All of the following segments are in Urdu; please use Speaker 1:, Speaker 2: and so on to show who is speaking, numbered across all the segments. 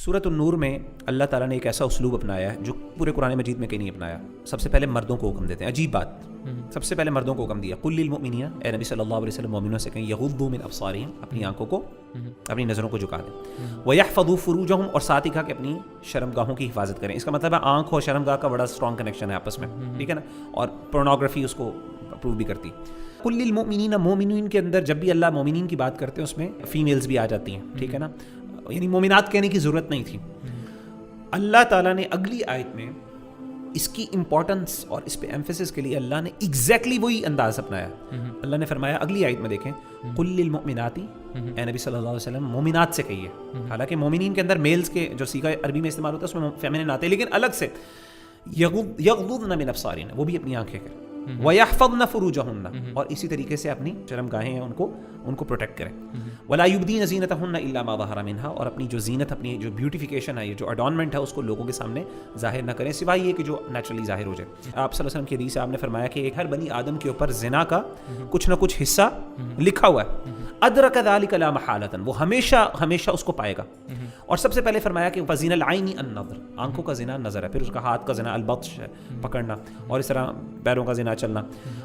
Speaker 1: سورۃ النور میں اللہ تعالیٰ نے ایک ایسا اسلوب اپنایا ہے جو پورے قرآن مجید میں کہیں نہیں اپنایا. سب سے پہلے مردوں کو حکم دیتے ہیں, عجیب بات, سب سے پہلے مردوں کو حکم دیا, قل للمؤمنین, اے نبی صلی اللہ علیہ وسلم مومنوں سے کہیں یغضوا من ابصارہم, اپنی آنکھوں کو, اپنی نظروں کو جھکا دیں, ویحفظوا فروجہم, اور ساتھ ہی کہا کہ اپنی شرمگاہوں کی حفاظت کریں. اس کا مطلب ہے آنکھ اور شرمگاہ کا بڑا اسٹرانگ کنیکشن ہے آپس میں, ٹھیک ہے نا, اور پورنوگرافی اس کو اپروو بھی کرتی. قل للمؤمنین, مومنین کے اندر جب بھی اللہ مومنین کی بات کرتے ہیں اس میں فیمیلز بھی آ جاتی ہیں, ٹھیک ہے نا, یعنی مومنات کہنے کی ضرورت نہیں تھی. اللہ تعالیٰ نے اگلی آیت میں اس کی امپورٹنس اور اس پہ ایمفیسس کے لیے اللہ نے ایگزیکٹلی وہی انداز اپنایا. اللہ نے فرمایا اگلی آیت میں دیکھیں, قل للمؤمنات, اے نبی صلی اللہ علیہ وسلم مومنات سے کہیے. حالانکہ مومنین کے اندر میلز کے جو صیغہ عربی میں استعمال ہوتا ہے اس میں فیمنن آتے ہیں, لیکن الگ سے یغضضن من ابصارہن, وہ بھی اپنی آنکھیں کریں, وَيَحْفَظْنَ فُرُوجَهُنَّ, اور اسی طریقے سے اپنی شرمگاہیں ہیں ان کو پروٹیکٹ کریں. وَلَا يُبْدِينَ زِينَتَهُنَّ إِلَّا مَا ظَهَرَ مِنْهَا, اور اپنی جو زینت, اپنی جو بیوٹیفیکیشن ہے, یہ جو اڈورنمنٹ ہے, اس کو لوگوں کے سامنے ظاہر نہ کریں سوائے یہ کہ جو نیچرلی ظاہر ہو جائے. آپ صلی اللہ علیہ وسلم کی حدیث سے آپ نے فرمایا کہ ہر بنی آدم کے اوپر زنا کا کچھ نہ کچھ حصہ لکھا ہوا ہے, أَدْرَكَ ذَلِكَ لَا مَحَالَةً, وہ ہمیشہ اس کو پائے گا. اور سب سے پہلے فرمایا کہ فَزِنَ الْعَيْنِ النَّظْرُ, آنکھوں کا زنا نظر ہے, پھر اس کا ہاتھ کا زنا البطش ہے, پکڑنا, اور اس طرح پیروں کا زنا چلنا.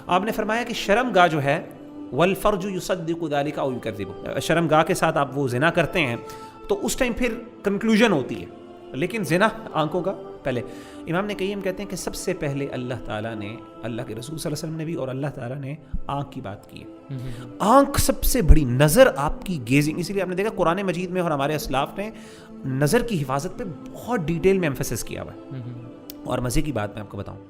Speaker 1: آپ نے فرمایا کہ شرمگاہ جو ہے, وَالْفَرْجُ يُصَدِّقُ ذَلِكَ أَوْ يُكَذِّبُ, شرمگاہ کے ساتھ آپ وہ زنا کرتے ہیں تو اس ٹائم پھر کنکلوژن ہوتی ہے, لیکن زنا آنکھوں کا پہلے. امام نے قیم کہتے ہیں کہ سب سے پہلے اللہ تعالیٰ نے, اللہ کے رسول صلی اللہ علیہ وسلم نے بھی, اور اللہ تعالیٰ نے آنکھ کی بات کی ہے. آنکھ سب سے بڑی, نظر آپ کی گیزنگ, اسی لیے آپ نے دیکھا قرآن مجید میں اور ہمارے اسلاف نے نظر کی حفاظت پہ بہت ڈیٹیل میں ایمفیسس کیا ہوا ہے. اور مزے کی بات میں آپ کو بتاؤں,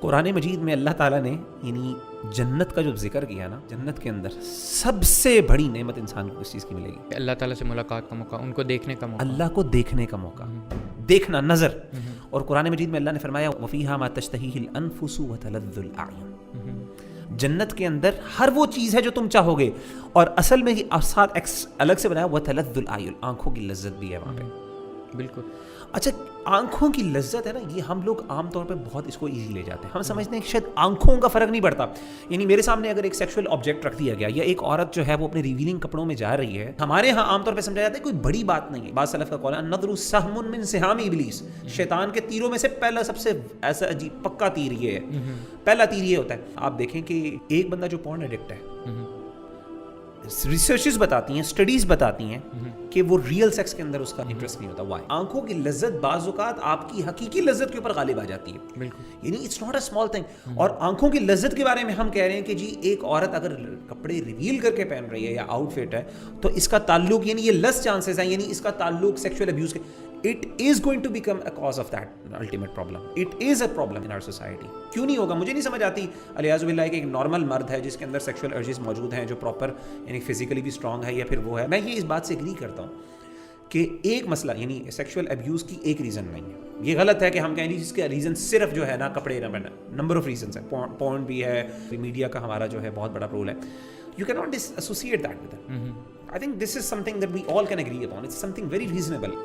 Speaker 1: قرآن مجید میں اللہ تعالیٰ نے یعنی جنت کا جو ذکر کیا نا, جنت کے اندر سب سے بڑی نعمت انسان کو اس چیز کی ملے گی,
Speaker 2: اللہ تعالیٰ سے ملاقات کا موقع, ان کو دیکھنے کا موقع,
Speaker 1: اللہ کو دیکھنے کا موقع, دیکھنا, نظر. اور قرآن مجید میں اللہ نے فرمایا وَفِيهَا مَا تَشْتَهِيهِ الْأَنفُسُ وَتَلَذُّ الْأَعْيُنُ, جنت کے اندر ہر وہ چیز ہے جو تم چاہو گے, اور اصل میں ساتھ الگ سے بنایا وَتَلَذُّ الْأَعْيُنُ, آنکھوں کی لذت بھی ہے وہاں پہ.
Speaker 2: بالکل.
Speaker 1: اچھا, آنکھوں کی لذت ہے نا, یہ ہم لوگ عام طور پہ بہت اس کو ایزی لے جاتے ہیں. ہم سمجھتے ہیں کہ شاید آنکھوں کا فرق نہیں پڑتا. یعنی میرے سامنے اگر ایک سیکشول آبجیکٹ رکھ دیا گیا, یا ایک عورت جو ہے وہ اپنے ریویلنگ کپڑوں میں جا رہی ہے, ہمارے ہاں عام طور پہ سمجھا جاتا ہے کوئی بڑی بات نہیں ہے. بعض سلف کا قول ہے النظر سہم من سہام ابلیس, شیطان کے تیروں میں سے پہلا سب سے ایسا عجیب پکا تیر یہ ہے, پہلا تیر یہ ہوتا ہے. آپ دیکھیں کہ ایک بندہ جو پورن ایڈکٹ ہے, ریسرچز بتاتی ہیں, اسٹڈیز بتاتی ہیں کہ وہ ریئل سیکس کے اندر اس کا انٹرسٹ نہیں ہوتا. وائی؟ آنکھوں کی لذت بعض اوقات آپ کی حقیقی لذت کے اوپر غالب آ جاتی ہے.
Speaker 2: بالکل.
Speaker 1: یعنی it's not a small thing. اور آنکھوں کی لذت کے بارے میں ہم کہہ رہے ہیں کہ جی ایک عورت اگر کپڑے ریویل کر کے پہن رہی ہے یا آؤٹ فٹ ہے, تو اس کا تعلق, یعنی یہ لیس چانسز ہیں, یعنی اس کا تعلق سیکشول ابیوز کے, it is going to become a cause of that ultimate problem. It is a problem in our society. کیوں نہیں ہوگا, مجھے نہیں سمجھ آتی الیاذ باللہ کہ ایک نارمل مرد ہے جس کے اندر سیکشول ارجز موجود ہیں, جو پراپر یعنی فزیکلی بھی اسٹرانگ ہے, یا پھر وہ ہے. میں یہ اس بات سے ایگری کرتا ہوں کہ ایک مسئلہ یعنی سیکشول ابیوز کی ایک ریزن نہیں ہے. یہ غلط ہے کہ ہم کہیں گے جس کا ریزن صرف جو ہے نا کپڑے نہ پہننا, نمبر آف ریزنس ہیں. پورن بھی ہے, میڈیا کا ہمارا جو ہے بہت بڑا رول ہے. You cannot disassociate that with it. I think this is something that we all can agree upon. It's something very reasonable.